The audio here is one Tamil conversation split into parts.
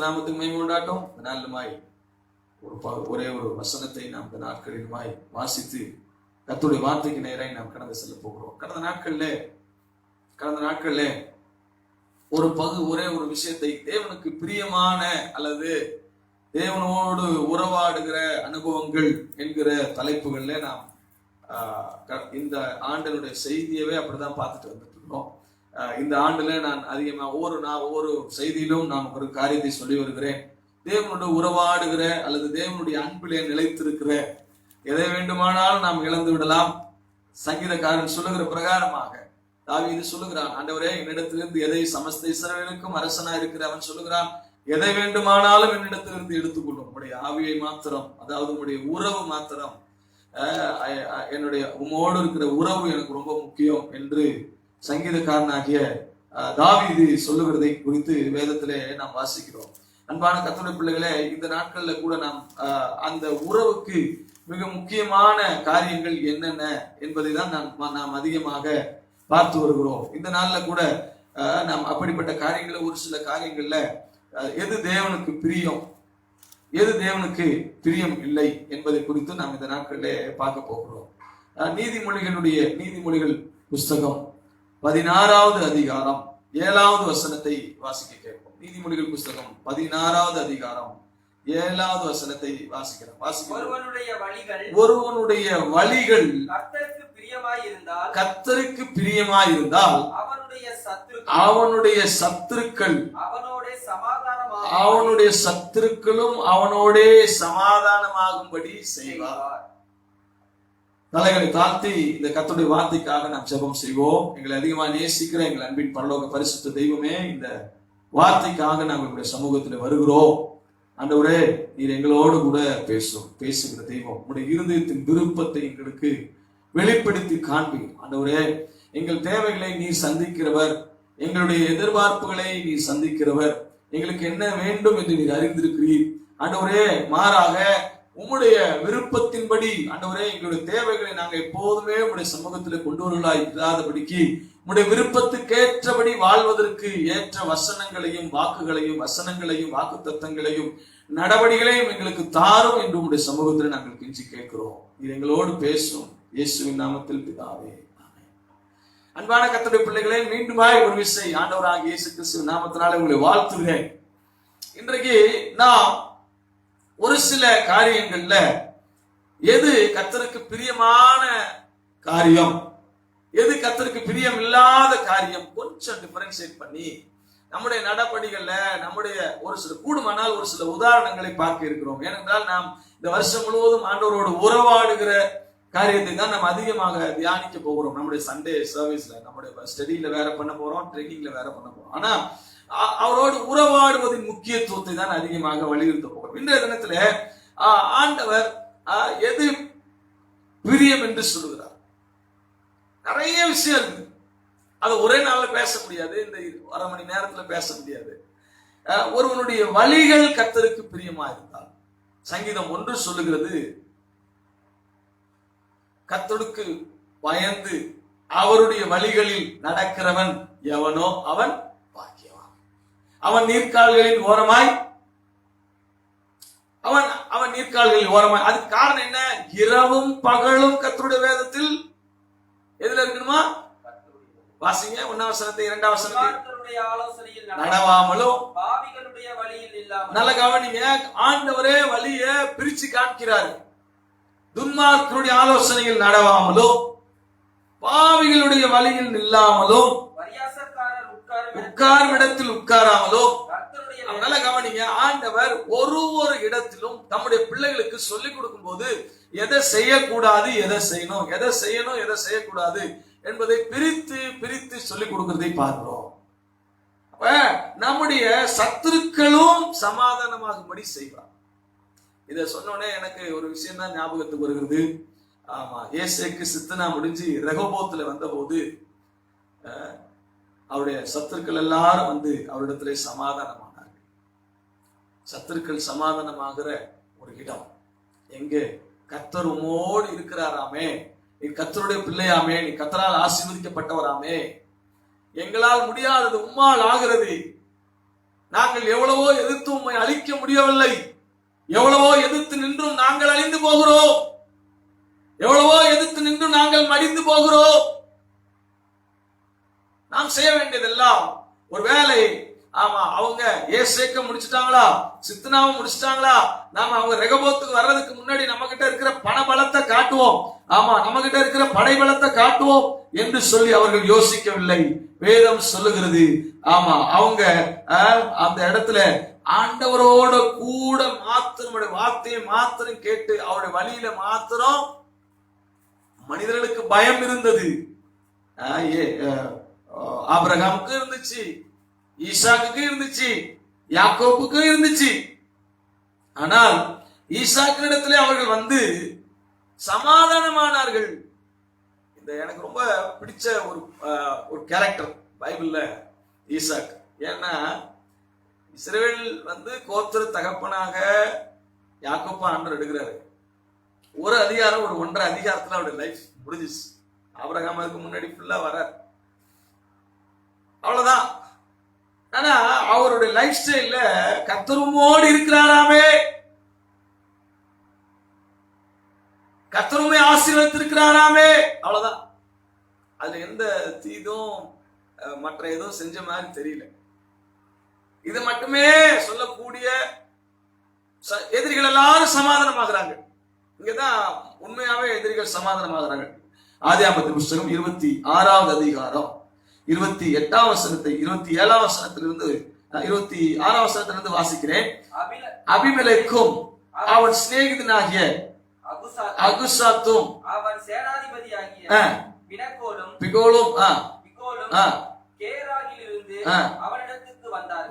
நாமத்துக்கு மகிமை உண்டாட்டும். நாளுமாய் ஒரே ஒரு வசனத்தை நாம் இந்த நாட்களிலுமாய் வாசித்து கர்த்தருடைய வார்த்தைக்கு நேராக நாம் கடந்து செல்ல போகிறோம். கடந்த நாட்கள்ல ஒரே ஒரு விஷயத்தை தேவனுக்கு பிரியமான அல்லது தேவனோடு உறவாடுகிற அனுபவங்கள் என்கிற தலைப்புகள்ல நாம் இந்த ஆண்டனுடைய செய்தியவே அப்படிதான் பார்த்துட்டு வந்துட்டு இருக்கோம். இந்த ஆண்டுல நான் அதிகமா ஒவ்வொரு செய்தியிலும் நான் ஒரு காரியத்தை சொல்லி வருகிறேன். தேவனுடைய உறவாடுகிற அல்லது தேவனுடைய அன்பிலே நிலைத்திருக்கிற எதை வேண்டுமானாலும் நாம் இழந்து விடலாம். சங்கீதக்காரன் சொல்லுகிற பிரகாரமாக தாவீது சொல்லுகிறான், ஆண்டவரே என்னிடத்திலிருந்து எதை சமஸ்த இஸ்ரவேலுக்கும் அரசனா இருக்கிற அவன் சொல்லுகிறான், எதை வேண்டுமானாலும் என்னிடத்திலிருந்து எடுத்துக்கொள்ளும், உங்களுடைய ஆவியை மாத்திரம், அதாவது உங்களுடைய உறவு மாத்திரம், என்னுடைய உம்மோடு இருக்கிற உறவு எனக்கு ரொம்ப முக்கியம் என்று சங்கீதக்காரனாகிய தாவீது சொல்லுகிறதை குறித்து வேதத்திலே நாம் வாசிக்கிறோம். அன்பான கர்த்தருடைய பிள்ளைகளே, இந்த நாட்கள்ல கூட நாம் அந்த உறவுக்கு மிக முக்கியமான காரியங்கள் என்னென்ன என்பதை தான் நாம் அதிகமாக பார்த்து வருகிறோம். இந்த நாள்ல கூட நாம் அப்படிப்பட்ட காரியங்களை ஒரு சில காரியங்கள்ல எது தேவனுக்கு பிரியம், எது தேவனுக்கு பிரியம் இல்லை என்பதை குறித்து நாம் இந்த நாட்களிலே பார்க்க போகிறோம். நீதிமொழிகள் புஸ்தகம் 16வது அதிகாரம் 7வது வசனத்தை வாசிக்க கேட்போம். நீதிமொழிகள் புஸ்தகம் 16வது அதிகாரம் 7வது வசனத்தை வாசிக்கிறோம். ஒருவனுடைய வழிகள் கர்த்தருக்கு பிரியமாயிருந்தால் அவனுடைய சத்துருக்களும் அவனோடே சமாதானமாகும்படி செய்வார். தலைகளை தாழ்த்தி இந்த கர்த்தருடைய வார்த்தைக்காக நாம் ஜெபம் செய்வோம். எங்களை அதிகமாக நேசிக்கிற எங்கள் அன்பின் பரலோக பரிசுத்த தெய்வமே, இந்த வார்த்தைக்காக நாங்கள் உங்களுடைய சமூகத்தில் வருகிறோம். ஆண்டவரே, நீர் எங்களோடு கூட பேசுகிற தெய்வம், உங்களுடைய இருதயத்தின் விருப்பத்தை எங்களுக்கு வெளிப்படுத்தி காண்பி. ஆண்டவரே, எங்கள் தேவைகளை நீர் சந்திக்கிறவர், எங்களுடைய எதிர்பார்ப்புகளை நீர் சந்திக்கிறவர், எங்களுக்கு என்ன வேண்டும் என்று நீர் அறிந்திருக்கிறீர். ஆண்டவரே, மாறாக உம்முடைய விருப்பத்தின்படி ஆண்டவரே எங்களுடைய தேவைகளை நாங்கள் எப்போதுமே உங்களுடைய சமூகத்தில் கொண்டு வருவதாய் இல்லாதபடிக்கு உம்முடைய விருப்பத்துக்கேற்றபடி வாழ்வதற்கு ஏற்ற வசனங்களையும் வாக்கு தத்தங்களையும் நடவடிக்கைகளையும் எங்களுக்கு தாரும் என்று உம்முடைய சமூகத்தில் நாங்கள் கெஞ்சி கேட்கிறோம். இது எங்களோடு பேசும் இயேசுவின் நாமத்தில் பிதாவே, ஆமென். அன்பான கர்த்தருடைய பிள்ளைகளே, மீண்டுமாய் ஒரு விசை ஆண்டவராகிய இயேசு கிறிஸ்துவின் நாமத்தினாலே உங்களை வாழ்த்துகிறேன். இன்றைக்கு நாம் ஒரு சில காரியங்கள்ல எது கர்த்தருக்கு பிரியமான காரியம், எது கர்த்தருக்கு பிரியம் இல்லாத காரியம் கொஞ்சம் டிஃபரன்ஷியேட் பண்ணி நம்முடைய நடபடிகள்ல நம்முடைய ஒரு சில உதாரணங்களை பார்க்க இருக்கிறோம். ஏனென்றால் நாம் இந்த வருஷம் முழுவதும் ஆண்டவரோடு உறவாடுகிற காரியத்தை தான் நம்ம அதிகமாக தியானிக்க போகிறோம். நம்முடைய சண்டே சர்வீஸ்ல, நம்முடைய ஸ்டடியில வேற பண்ண போறோம், ட்ரெயினிங்ல வேற பண்ண போறோம். ஆனா அவரோடு உறவாடுவதின் முக்கியத்துவத்தை தான் அதிகமாக வலியுறுத்த போகிறோம். இன்றைய தினத்துல ஆண்டவர் எது பிரியம் என்று சொல்லுகிறார். நிறைய விஷயம் இருக்கு, அது ஒரே நாள்ல பேச முடியாது, இந்த 1/2 மணி நேரத்துல பேச முடியாது. ஒருவனுடைய வழிகள் கர்த்தருக்கு பிரியமா இருந்தால், சங்கீதம் 1 சொல்லுகிறது, கர்த்தருக்கு பயந்து அவருடைய வழிகளில் நடக்கிறவன் எவனோ அவன் பாக்கியவான். அவன் நீர்க்கால்களின் ஓரமாய் அதுக்கு காரணம் என்ன? இரவும் பகலும் கர்த்தருடைய வேதத்தில் எதுல இருக்கணுமா? வாசிங்க 1ஆம் வசனத்தை 2ஆம் வசனத்தை நடவாமலும் நல்ல கவனிங்க. ஆண்டவரே வழிய பிரிச்சு காண்கிறார். துன்மார்க்கருடைய ஆலோசனையில் நடவாமலோ, பாவிகளுடைய வழியில் நில்லாமலோ, உட்காரும் இடத்தில் உட்காராமலோ. நல்ல கவனிங்க, ஆண்டவர் ஒரு இடத்திலும் நம்முடைய பிள்ளைகளுக்கு சொல்லிக் கொடுக்கும் போது எதை செய்யக்கூடாது, எதை செய்யணும், எதை செய்யக்கூடாது என்பதை பிரித்து சொல்லிக் கொடுக்கிறதை பார்க்கிறோம். அப்ப நம்முடைய சத்துருக்களும் சமாதானமாகும்படி செய்வார். இதை சொன்னோடனே எனக்கு ஒரு விஷயம் தான் ஞாபகத்துக்கு வருகிறது. ஆமா, இயேசுக்கு சித்தனா முடிஞ்சு ரெகோபோத்துல வந்த போது அவருடைய சத்துருக்கள் எல்லாரும் வந்து அவரிடத்திலே சமாதானமானார்கள். சத்துருக்கள் சமாதானமாகிற ஒரு இடம் எங்கே? கர்த்தர் உம்மோடு இருக்கிறாராமே, நீ கர்த்தருடைய பிள்ளையாமே, நீ கர்த்தரால் ஆசீர்வதிக்கப்பட்டவராமே, எங்களால் முடியாதது உம்மால் ஆகிறது, நாங்கள் எவ்வளவோ எதிர்த்து உம்மை அழிக்க முடியவில்லை, எவ்வளவோ எதிர்த்து நின்றும் நாங்கள் அழிந்து போகிறோம், எவ்வளவோ எதிர்த்து நின்றும் நாங்கள் மடிந்து போகிறோம். நாம் செய்ய வேண்டியதெல்லாம் ஒரு வேலை. ஆமா, அவங்க ஏசேக்க முடிச்சுட்டாங்களா, சித்னாவும் முடிச்சுட்டாங்களா, நாம அவங்க ரெகபோத்துக்கு வர்றதுக்கு முன்னாடி நம்ம கிட்ட இருக்கிற பண பலத்தை காட்டுவோம், ஆமா நம்ம கிட்ட இருக்கிற படை பலத்தை காட்டுவோம் என்று சொல்லி அவர்கள் யோசிக்கவில்லை. வேதம் சொல்லுகிறது, ஆமா அவங்க அந்த இடத்துல ஆண்டவரோட கூட மாத்திரம் வார்த்தையை மாத்திரம் கேட்டு அவருடைய வழியில மாத்திரம் மனிதர்களுக்கு பயம் இருந்தது. ஆபிரகாமுக்கு இருந்துச்சு, ஈசாக்கு இருந்துச்சு, யாக்கோபுக்கு இருந்துச்சு. ஆனால் ஈசாக்கினிடத்திலே அவர்கள் வந்து சமாதானமானார்கள். இந்த எனக்கு ரொம்ப பிடிச்ச ஒரு கேரக்டர் பைபிள்ல ஈசாக். ஏன்னா இஸ்ரவேல் வந்து கோத்திர தகப்பனாக யாக்கோபா ஆண்டவர் எடுக்கிறாரு. ஒரு அதிகாரம், ஒரு 1.5 அதிகாரத்துல அவருடைய லைஃப் முடிஞ்சிச்சு. ஆபிரகாம் அதுக்கு முன்னாடி ஃபுல்லா வர்றார், அவ்வளவுதான். ஆனா அவருடைய லைஃப் ஸ்டைல்ல கர்த்தருமோடு இருக்கிறாராமே, கர்த்தருமே ஆசீர்வதித்திருக்கிறாராமே, அவ்வளவுதான். அதுல எந்த தீதும் மற்ற எதுவும் செஞ்ச மாதிரி தெரியல. இது மட்டுமே சொல்லக்கூடிய எதிரிகள் எல்லாரும் சமாதானமாகறாங்க. இங்கதான் உண்மையாவே எதிரிகள் சமாதானமாகறாங்க. ஆதியாகமத்தின் புஸ்தகம் 26வது அதிகாரம் 28ஆம் வசனத்தை 27ஆம் வசனத்திலிருந்து 26ஆம் வசனத்திலிருந்து வாசிக்கிறேன். அபிமெலேக்கும் அவன் சிநேகிதனாகிய அகுசாத்தும் அவன் சேனாதிபதியாகிய பிகோலும் கேராகிலிருந்து அவனிடத்துக்கு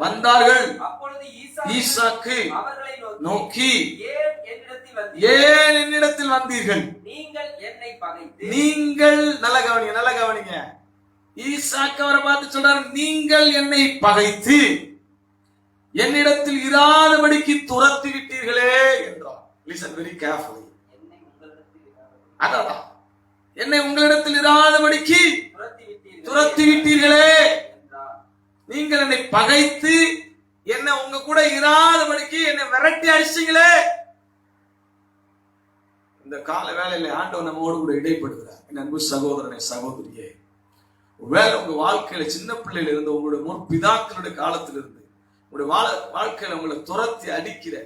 வந்தார்கள். அப்பொழுது ஈசாக்கு அவர்களை நோக்கி, ஏன் என்னிடத்தில் வந்தீர்கள்? நீங்கள் என்னை பகைத்து. நீங்கள் நல்ல கவனிங்க. ஈசாக்கு அவரை பார்த்து சொல்றாரு, நீங்கள் என்னை பகைத்து என்னிடத்தில் இராதபடிக்கு துரத்தி விட்டீர்களே என்றார். Listen very carefully. அதான் என்னை உங்களிடத்தில் இராதபடிக்கு துரத்தி விட்டீர்களே, நீங்கள் என்னை பகைத்து என்னை உங்க கூட இராதபடிக்கு என்னை விரட்டி அடிச்சீங்களே. இந்த கால வேளையில ஆண்டவர் நம்மோடு கூட இடைப்படுகிறார். என் அன்பு சகோதரனை சகோதரியே, ஒருவேளை உங்க வாழ்க்கையில சின்ன பிள்ளையில இருந்து உங்களுடைய முற்பிதாக்களுடைய காலத்திலிருந்து உங்களுடைய வாழ்க்கையில உங்களை துரத்தி அடிக்கிற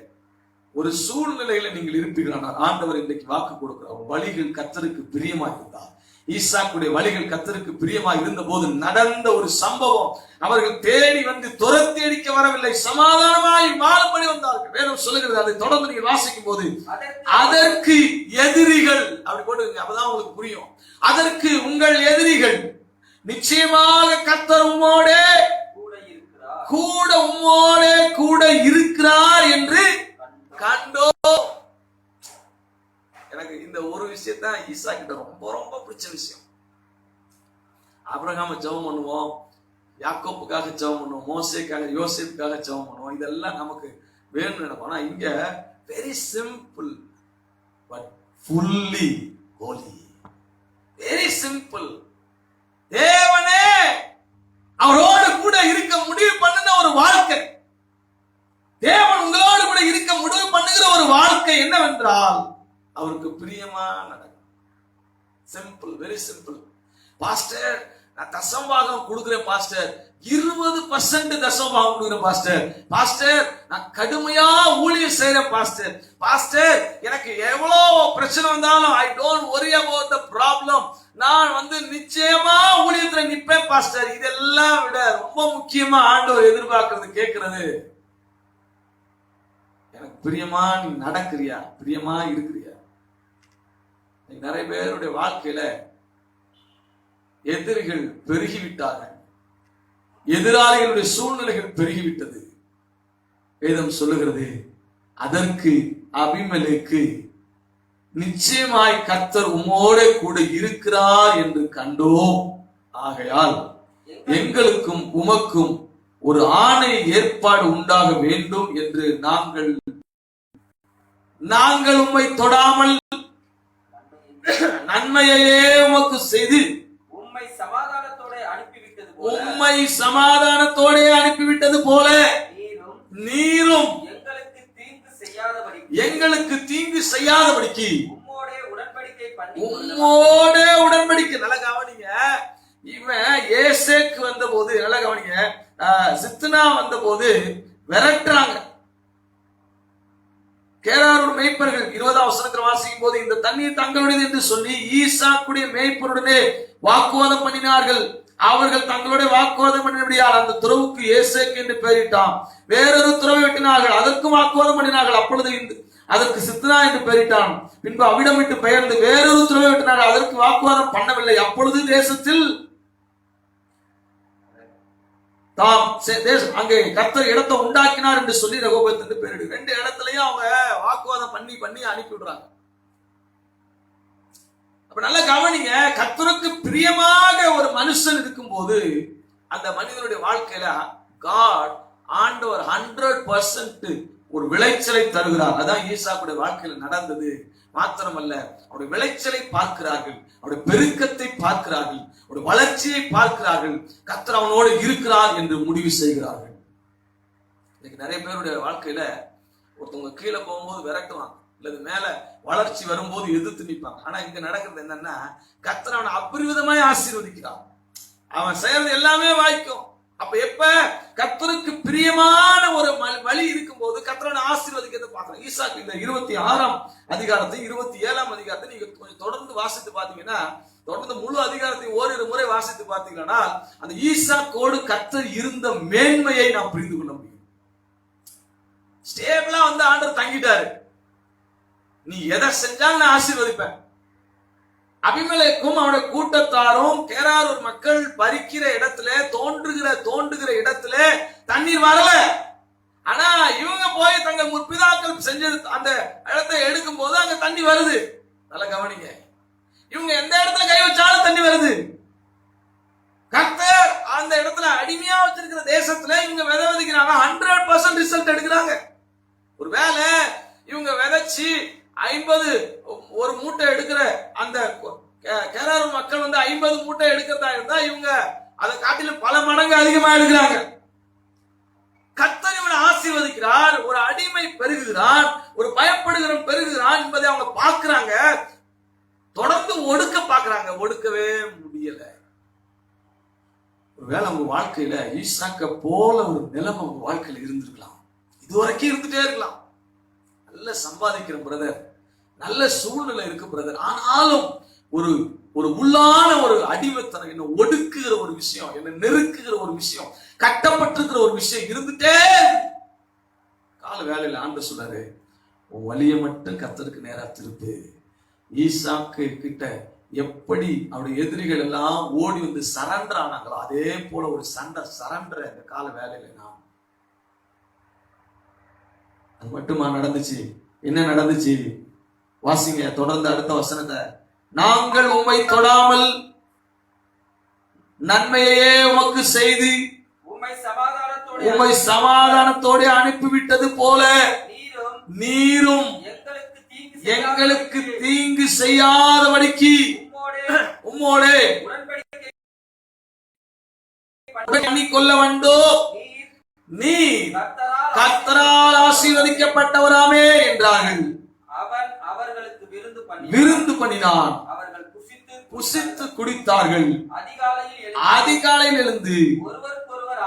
ஒரு சூழ்நிலையில நீங்கள் இருப்பீர்களானால் ஆண்டவர் இன்றைக்கு வாக்கு கொடுக்கிறார். வழிகள் கர்த்தருக்கு பிரியமாய் இருந்தார். ஈசாக்குடைய வழிகள் கர்த்தருக்கு பிரியமாய் இருந்த போது நடந்த ஒரு சம்பவம், அவர்கள் தேடி வந்து துரத்தி அடிக்க வரவில்லை, சமாதானமாய் வாழும்படி வந்தார்கள். வேதம் சொல்லுகிறது. அதை தொடர்ந்து நீங்கள் வாசிக்கும் போது அதற்கு எதிரிகள் அப்படி போட்டு அப்பதான் உங்களுக்கு புரியும். அதற்கு உங்கள் எதிரிகள் நிச்சயமாக கர்த்தர் உம்மோடே கூட இருக்கிறார் என்று கண்டோ. எனக்கு இந்த ஒரு விஷயத்தான் ஈசா கிட்ட ரொம்ப ரொம்ப பிடிச்ச விஷயம். ஆபிரகாம ஜெபம் பண்ணுவோம், யாக்கோப்புக்காக ஜெபம் பண்ணுவோம், மோசேக்காக யோசேப்புக்காக ஜெபம் பண்ணுவோம், இதெல்லாம் நமக்கு வேணும்னு நினைப்போம். ஆனா இங்க very simple but fully holy. Very simple. தேவனே அவரோடு கூட இருக்க முடிவு பண்ணுன ஒரு வாழ்க்கை, தேவன் உங்களோடு கூட இருக்க முடிவு பண்ணுகிற ஒரு வாழ்க்கை என்னவென்றால் அவருக்கு பிரியமா நடக்கும். Simple, very simple. பாஸ்டர் நான் தசமபாகம் கொடுக்கிறேன் பாஸ்டர், 20% தசமபாகம் கொடுக்கிறேன் பாஸ்டர். பாஸ்டர் நான் கடுமையா ஊழியம் செய்யறேன் பாஸ்டர். பாஸ்டர் எனக்கு எவ்வளவு பிரச்சனை வந்தாலும் I don't worry about the problem, நான் வந்து நிச்சயமா ஊழியத்துல நிப்பேன் பாஸ்டர். இதெல்லாம் விட ரொம்ப முக்கியமா ஆண்டவர் எதிர்பார்க்கிறது கேட்கிறது, எனக்கு பிரியமா நீ நடக்கிறியா, பிரியமா இருக்கிறியா. நிறைய பேருடைய வாழ்க்கையில எதிரிகள் பெருகிவிட்டார்கள், எதிராளிகளுடைய சூழ்நிலைகள் பெருகிவிட்டது. வேதம் சொல்லுகிறது, அதற்கு அபிமெலேக்கு நிச்சயமாய் கர்த்தர் உம்மோடு கூட இருக்கிறார் என்று கண்டோம், ஆகையால் எங்களுக்கும் உமக்கும் ஒரு ஆணை ஏற்பாடு உண்டாக வேண்டும் என்று நாங்கள் உம்மை தொடாமல் நன்மையையே உமக்கு செய்து உம்மை சமாதானத்தோட அனுப்பிவிட்டது போல நீரும் எங்களுக்கு தீங்கு செய்யாதபடி எங்களுக்கு தீங்கு செய்யாதபடிக்கு உம்மோடே உடன்படிக்கை பண்ணி உம்மோடே உடன்படிக்கை. நல்ல கவனிங்க, இவன் ஏசேக்கு வந்த போது, நல்ல கவனிங்க, சித்னா வந்த போது விரட்டுறாங்க. கேராரூர் மேய்ப்பர்கள் 20ஆம் வசனத்தில் வாசிக்கும் போது, இந்த தண்ணீர் தங்களுடையது என்று சொல்லி ஈசாக்குடைய மேய்ப்பருடனே வாக்குவாதம் பண்ணினார்கள். அவர்கள் தங்களுடைய வாக்குவாதம் பண்ணினபடியால் அந்த துறவுக்கு ஏசேக்கு என்று பெயரிட்டான். வேறொரு துறவை வெட்டினார்கள், அதற்கும் வாக்குவாதம் பண்ணினார்கள். அப்பொழுது அதற்கு சித்னா என்று பெயரிட்டான். பின்பு அவ்விடம் விட்டு பெயர்ந்து வேறொரு துறவை வெட்டினார்கள், அதற்கு வாக்குவாதம் பண்ணவில்லை. அப்பொழுது தேசத்தில் தாம் அங்கே கர்த்தர் இடத்தை உண்டாக்கினார் என்று சொல்லி ரெகோபோத் என்று பெயரிடு. 2 இடத்துலயும் அவங்க வாக்குவாதம் பண்ணி அனுப்பி விடுறாங்க. அப்ப நல்ல கவனிங்க, கர்த்தருக்கு பிரியமாக ஒரு மனுஷன் இருக்கும்போது அந்த மனிதனுடைய வாழ்க்கையில காட் ஆண்டவர் 100% ஒரு விளைச்சலை தருகிறார். அதான் ஈசாக்குடைய வாழ்க்கையில நடந்தது. மாத்திரமல்ல, அவருடைய விளைச்சலை பார்க்கிறார்கள், அவருடைய பெருக்கத்தை பார்க்கிறார்கள், அவருடைய வளர்ச்சியை பார்க்கிறார்கள். கர்த்தர் அவனோடு இருக்கிறார் என்று முடிவு செய்கிறார்கள். இன்னைக்கு நிறைய பேருடைய வாழ்க்கையில ஒருத்தவங்க கீழே போகும்போது விரட்டுவாங்க, இல்லது மேல வளர்ச்சி வரும்போது எதிர்த்து நிற்பாங்க. ஆனா இங்க நடக்கிறது என்னன்னா, கர்த்தர் அவனை அபரிவிதமாய் ஆசீர்வதிக்கிறான். அவன் செய்யறது எல்லாமே வாய்க்கும். அப்ப எப்ப கர்த்தருக்கு பிரியமான ஒரு வழி இருக்கும் போது கர்த்தரை ஆசீர்வதிக்கிறத பார்க்கிறோம். ஈசாக்கு இந்த 26ஆம் அதிகாரத்தை 27ஆம் அதிகாரத்தை நீங்க கொஞ்சம் தொடர்ந்து வாசித்து பாத்தீங்கன்னா, தொடர்ந்து முழு அதிகாரத்தை ஓரிரு முறை வாசித்து பார்த்தீங்கன்னா, அந்த ஈசாக்கோடு கர்த்தர் இருந்த மேன்மையை நாம் புரிந்து கொள்ள முடியும். ஸ்டேபிளா வந்து ஆண்டவர் தங்கிட்டாரு. நீ எதை செஞ்சாலும் நான் ஆசீர்வதிப்பேன். அபிமெலேக்கும் அவனுடைய கூட்டத்தாரும் கேராரூர் மக்கள் பறிக்கிற இடத்துல தோண்டுகிற இடத்துல தண்ணீர் வரல. ஆனா இவங்க போய் தங்கள் முற்பிதாக்கள் செஞ்சது அந்த இடத்தை எடுக்கும் போது அங்க தண்ணி வருது. நல்ல கவனிங்க, இவங்க எந்த இடத்துல கை வச்சாலும் தண்ணி வருது. கர்த்தர் அந்த இடத்துல அடிமையா வச்சிருக்கிற தேசத்துல இவங்க விதை விதைக்கிறாங்க, 100% ரிசல்ட் எடுக்கிறாங்க. ஒருவேளை இவங்க விதைச்சு 50 ஒரு மூட்டை எடுக்கிற அந்த கேராரூர் மக்கள் வந்து 50 மூட்டை எடுக்கிறதா இருந்தா இவங்க அதை காட்டிலும் பல மடங்கு அதிகமா எடுக்கிறாங்க. கர்த்தர் இவனை ஆசீர்வதிக்கிறார், ஒரு அடிமை பெருகுகிறான், ஒரு பயப்படுகிறவன் பெருகுகிறான் என்பதை அவங்க பார்க்கிறாங்க. தொடர்ந்து ஒடுக்க பார்க்கிறாங்க, ஒடுக்கவே முடியல. ஒருவேளை உங்க வாழ்க்கையில ஈசாக்க போல ஒரு நிலைமை உங்க வாழ்க்கையில இருந்திருக்கலாம், இதுவரைக்கும் இருந்துட்டே இருக்கலாம். நல்ல சம்பாதிக்கிற பிரதர், நல்ல சூழ்நிலை இருக்கு பிரதர், ஆனாலும் ஒரு ஒரு உள்ளான ஒரு அடிமைத்தனம், என்ன ஒடுக்குகிற ஒரு விஷயம், என்ன நெருக்குகிற ஒரு விஷயம், கட்டப்பட்டிருக்கிற ஒரு விஷயம் இருந்துட்டே. கால வேலையில ஆண்டு சொல்றாரு, உன் வலியை மட்டும் கர்த்தருக்கு நேரா திருப்பு. ஈசாக்கு கிட்ட எப்படி அவருடைய எதிரிகள் எல்லாம் ஓடி வந்து சரண்டர் ஆனாங்களோ அதே போல ஒரு சரண்டர் இந்த கால வேலையில நான். அது மட்டுமா நடந்துச்சு? என்ன நடந்துச்சு வாசிங்க தொடர்ந்து அடுத்த வசனத்தை. நாங்கள் உம்மை தொடாமல் நன்மையே உமக்கு செய்து உம்மை சமாதானத்தோடு அனுப்பிவிட்டது போல நீரும் எங்களுக்கு தீங்கு செய்யாதபடிக்கு உம்மோடே கொள்ள வேண்டும். நீ கர்த்தரால் ஆசீர்வதிக்கப்பட்டவராமே என்றார்கள். அவன் அவர்களுக்கு விருந்து பண்ணினான், அவர்கள் புசித்து குடித்தார்கள். அதிகாலையில் எழுந்து ஒருவருக்கொருவர்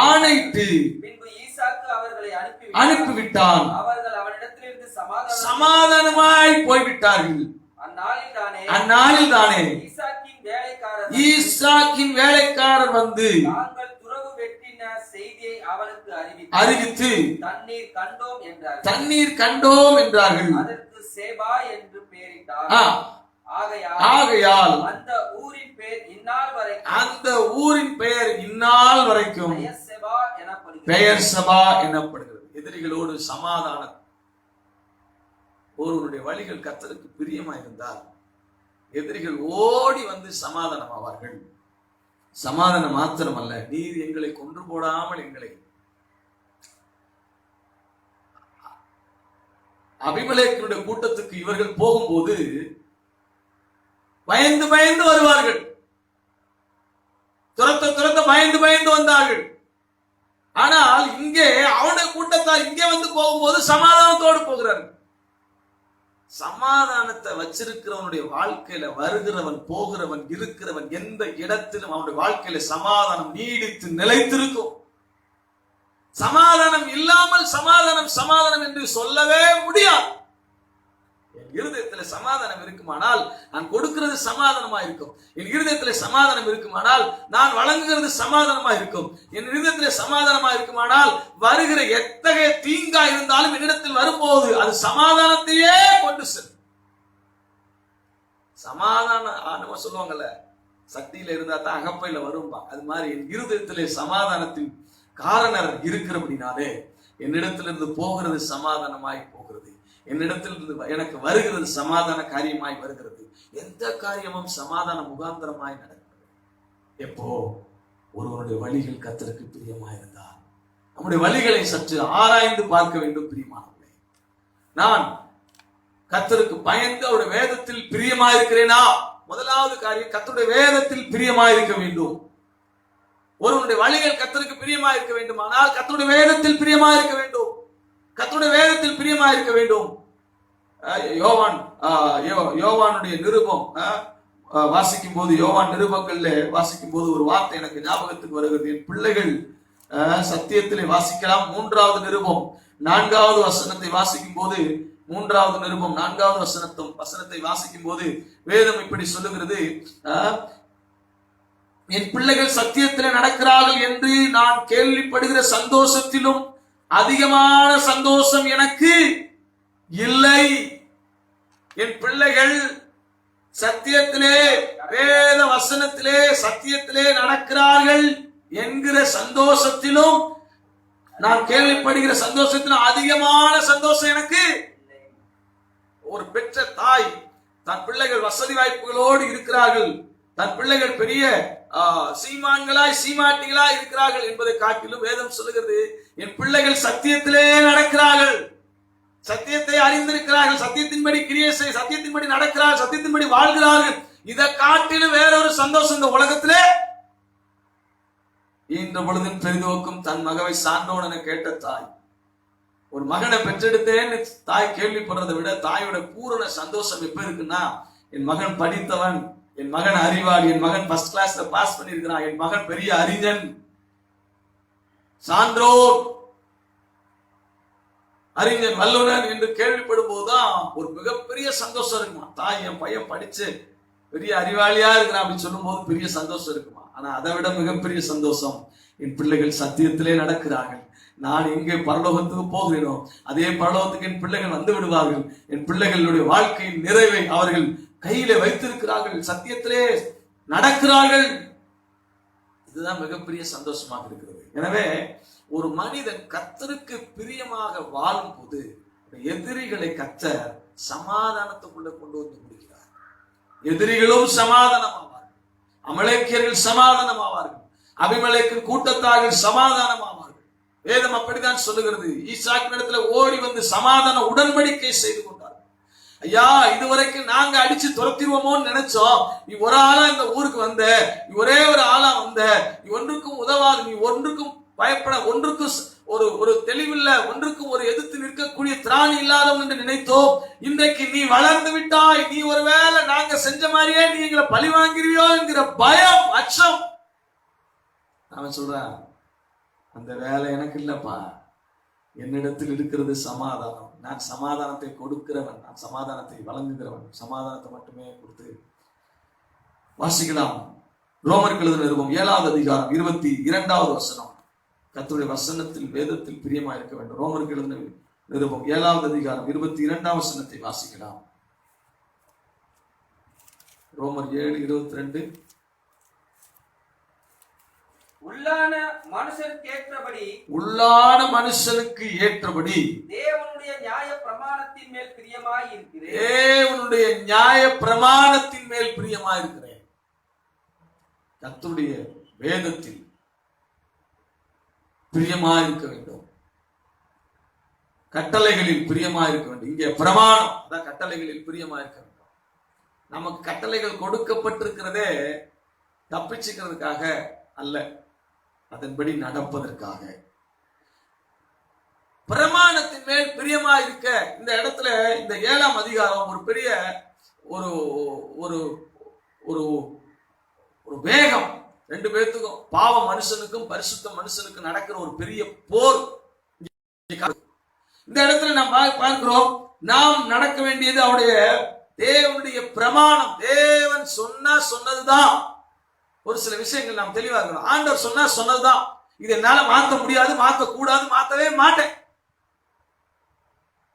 ஆணையிட்டு பின்பு ஈசாக்கு அவர்களை அனுப்பிவிட்டான். அவர்கள் அவனிடத்திலிருந்து சமாதானமாய் போய்விட்டார்கள். அந்நாளில் தானே ஈசாக்கின் வேலைக்காரர் வந்து நாங்கள் துறவு வெட்டின செய்தியை அவனுக்கு அறிவித்து தண்ணீர் கண்டோம் என்றார்கள். அதற்கு சேபா என்று பெயரிட்டார். ஆகையால் அந்த ஊரின் பெயர் இந்நாள் வரைக்கும் பெயர் சபா எனப்படுகிறது. எதிரிகளோடு சமாதானம். ஒருவருடைய வழிகள் கர்த்தருக்கு பிரியமா இருந்தால் எதிரிகள் ஓடி வந்து சமாதானம் ஆவார்கள். சமாதானம் மாத்திரமல்ல, நீர் எங்களை கொன்று போடாமல் எங்களை. அபிமெலேக்கினுடைய கூட்டத்துக்கு இவர்கள் போகும்போது பயந்து பயந்து வருவார்கள், துரத்த பயந்து பயந்து வந்தார்கள். ஆனால் இங்கே அவனுடைய கூட்டத்தார் இங்கே வந்து போகும்போது சமாதானத்தோடு போகிறார்கள். சமாதானத்தை வச்சிருக்கிறவனுடைய வாழ்க்கையில வருகிறவன் போகிறவன் இருக்கிறவன் எந்த இடத்திலும் அவனுடைய வாழ்க்கையில சமாதானம் நீடித்து நிலைத்திருக்கும். சமாதானம் இல்லாமல் சமாதானம் என்று சொல்லவே முடியாது. என் இருதயத்துல சமாதானம் இருக்குமானால் நான் கொடுக்கிறது சமாதானமா இருக்கும். என் இருதயத்துல சமாதானம் இருக்குமானால் நான் வழங்குகிறது சமாதானமா இருக்கும். என் இருதயத்துல சமாதானமா இருக்குமானால் வருகிற எத்தகைய தீங்கா இருந்தாலும் என்னிடத்தில் வரும்போது அது சமாதானத்தையே கொண்டு செல்லும். சமாதானம் சொல்லுவாங்கல்ல, சக்தியில இருந்தா தான் அகப்பையில வரும்பா. அது மாதிரி என் இருதயத்திலே சமாதானத்தின் காரணர் இருக்கிறபடினாலே என்னிடத்திலிருந்து போகிறது சமாதானமாய் போகிறது. என்னிடத்திலிருந்து எனக்கு வருகிறது சமாதான காரியமாய் வருகிறது. எந்த காரியமும் சமாதான முகாந்திரமாய் நடக்கிறது எப்போ ஒருவனுடைய வழிகள் கர்த்தருக்கு பிரியமாய் இருந்தால். நம்முடைய வழிகளை சற்று ஆராய்ந்து பார்க்க வேண்டும். பிரியமானவர்களே, நான் கர்த்தருக்கு பயந்து அவருடைய வேதத்தில் பிரியமாயிருக்கிறேனா? முதலாவது காரியம், கர்த்தருடைய வேதத்தில் பிரியமாயிருக்க வேண்டும். ஒருவனுடைய வழிகள் கர்த்தருக்கு பிரியமாயிருக்க வேண்டுமானால் கர்த்தருடைய வேதத்தில் பிரியமாயிருக்க வேண்டும். கர்த்தருடைய வேதத்தில் பிரியமாயிருக்க வேண்டும். யோவானுடைய நிருபம் வாசிக்கும் போது, யோவான் நிருபங்கள்ல வாசிக்கும் போது ஒரு வார்த்தை எனக்கு ஞாபகத்துக்கு வருகிறது. என் பிள்ளைகள் சத்தியத்திலே வாசிக்கலாம். 3வது நிருபம் 4வது வசனத்தை வாசிக்கும் போது, 3வது நிருபம் 4வது வசனத்தை வாசிக்கும் போது வேதம் இப்படி சொல்லுகிறது, என் பிள்ளைகள் சத்தியத்திலே நடக்கிறார்கள் என்று நான் கேள்விப்படுகிற சந்தோஷத்திலும் அதிகமான சந்தோஷம் எனக்கு இல்லை. என் பிள்ளைகள் சத்தியத்திலே, வேத வசனத்திலே, சத்தியத்திலே நடக்கிறார்கள் என்கிற சந்தோஷத்திலும், நான் கேள்விப்படுகிற சந்தோஷத்திலும் அதிகமான சந்தோஷம் எனக்கு. ஒரு பெற்ற தாய் தன் பிள்ளைகள் வசதி வாய்ப்புகளோடு இருக்கிறார்கள், தன் பிள்ளைகள் பெரிய சீமாட்டிகளாய் இருக்கிறார்கள் என்பதை காட்டிலும் வேதம் சொல்லுகிறது, என் பிள்ளைகள் சத்தியத்திலே நடக்கிறார்கள், சத்தியத்தை அறிந்திருக்கிறார்கள், சத்தியத்தின்படி கிரியை செய், சத்தியத்தின்படி நடக்கிறார்கள், சத்தியத்தின்படி வாழ்கிறார்கள். இதை காட்டிலும் வேறொரு சந்தோஷம் இந்த உலகத்திலே இந்த பொழுதும் பெரிதோக்கும் தன் மகவை சான்றோன் என கேட்ட தாய். ஒரு மகனை பெற்றெடுத்தேன்னு தாய் கேள்விப்படுறதை விட தாயோட பூரண சந்தோஷம் எப்ப இருக்குன்னா, என் மகன் படித்தவன், என் மகன் அறிவாளி, என் மகன் ஃபர்ஸ்ட் கிளாஸ்ல பாஸ் பண்ணியிருக்கிறான், என் மகன் பெரிய அறிஞன், சான்றோர், அறிஞன், வல்லுநன் என்று கேள்விப்படும் போதுதான் ஒரு மிகப்பெரிய சந்தோஷம் இருக்குமா. தாய் என் பையன் படிச்சு பெரிய அறிவாளியா இருக்கிறான் அப்படின்னு சொல்லும் போது பெரிய சந்தோஷம் இருக்குமா. ஆனா அதை விட மிகப்பெரிய சந்தோஷம், என் பிள்ளைகள் சத்தியத்திலே நடக்கிறார்கள், நான் எங்கே பரலோகத்துக்கு போகிறேனோ அதே பரலோகத்துக்கு என் பிள்ளைகள் வந்து விடுவார்கள், என் பிள்ளைகளுடைய வாழ்க்கையின் நிறைவை அவர்கள் கையில வைத்திருக்கிறார்கள், சத்தியத்திலே நடக்கிறார்கள். இதுதான் மிகப்பெரிய சந்தோஷமாக இருக்கிறது. எனவே ஒரு மனிதன் கர்த்தருக்கு பிரியமாக வாழும் போது எதிரிகளை கர்த்தர் சமாதானத்துக்குள்ள கொண்டு வந்து முடிக்கிறார். எதிரிகளும் சமாதானமாவார்கள், அமலேக்கியர்கள் சமாதானமாவார்கள், அபிமெலேக்கின் கூட்டத்தார்கள் சமாதானமாவார்கள். வேதம் அப்படித்தான் சொல்லுகிறது. ஈசாக்கின் இடத்துல ஓடி வந்து சமாதான உடன்படிக்கை செய்து கொண்டார். ஐயா, இதுவரைக்கும் நாங்க அடிச்சு துரத்திடுவோமோன்னு நினைச்சோம், நீ ஒரு ஆளா இந்த ஊருக்கு வந்த, நீ ஒரே ஒரு ஆளா வந்த, நீ ஒன்றுக்கும் உதவாது, நீ ஒன்றுக்கும் பயப்பட, ஒன்றுக்கும் ஒரு தெளிவில்ல, ஒன்றுக்கும் ஒரு எதிர்த்து நிற்கக்கூடிய திராணி இல்லாதவன் என்று நினைத்தோம். இன்றைக்கு நீ வளர்ந்து விட்டாய், நீ ஒருவேளை நாங்க செஞ்ச மாதிரியே நீ எங்களை பழி வாங்கிறியோ என்கிற பயம், அச்சம். அவன் சொல்றான், அந்த வேலை எனக்கு இல்லப்பா, என்னிடத்தில் இருக்கிறது சமாதானம், நான் சமாதானத்தை கொடுக்கிறவன், நான் சமாதானத்தை வழங்குகிறவன், சமாதானத்தை மட்டுமே கொடுத்து. வாசிக்கலாம். ரோமருக்கு எழுதின நிருபம் 7வது அதிகாரம் 22வது வசனம். கர்த்தருடைய வசனத்தில், வேதத்தில் பிரியமா இருக்க வேண்டும். ரோமருக்கு எழுதின நிருபம் 7வது அதிகாரம் 22வது வசனத்தை வாசிக்கலாம். ரோமர் 7:22. உள்ளான மனுஷனுக்கு ஏற்றபடி, உள்ளான மனுஷனுக்கு ஏற்றபடி தேவனுடைய நியாய பிரமாணத்தின் மேல் பிரியமாய் இருக்கிறேன். தேவனுடைய நியாய பிரமாணத்தின் மேல் பிரியமாய் இருக்கிறேன். கர்த்தருடைய வேதத்தில் பிரியமாய் இருக்க வேண்டும், கட்டளைகளில் பிரியமாய் இருக்க வேண்டும். இங்கே பிரமாணம், அதான் கட்டளைகளில் பிரியமாய் இருக்க வேண்டும். நமக்கு கட்டளைகள் கொடுக்கப்பட்டிருக்கிறதே தப்பிச்சுக்கிறதுக்காக அல்ல, அதன்படி நடப்பதற்காக. பிரமாணத்தின் மேல் பிரியமா இருக்க. இந்த இடத்துல இந்த 7ஆம் அதிகாரம் ஒரு பெரிய ஒரு ஒரு ஒரு ஒரு வேகம், ரெண்டு பேர்த்துக்கும், பாவ மனுஷனுக்கும் பரிசுத்த மனுஷனுக்கும் நடக்கிற ஒரு பெரிய போர். இந்த இடத்துல நாம் பார்க்கிறோம், நாம் நடக்க வேண்டியது அவருடைய தேவனுடைய பிரமாணம். தேவன் சொன்னதுதான். ஒரு சில விஷயங்கள் நாம் தெளிவா இருக்கணும். ஆண்டவர் சொன்னதுதான். இது என்னால மாத்த முடியாது, மாத்த கூடாது, மாத்தவே மாட்டேன்.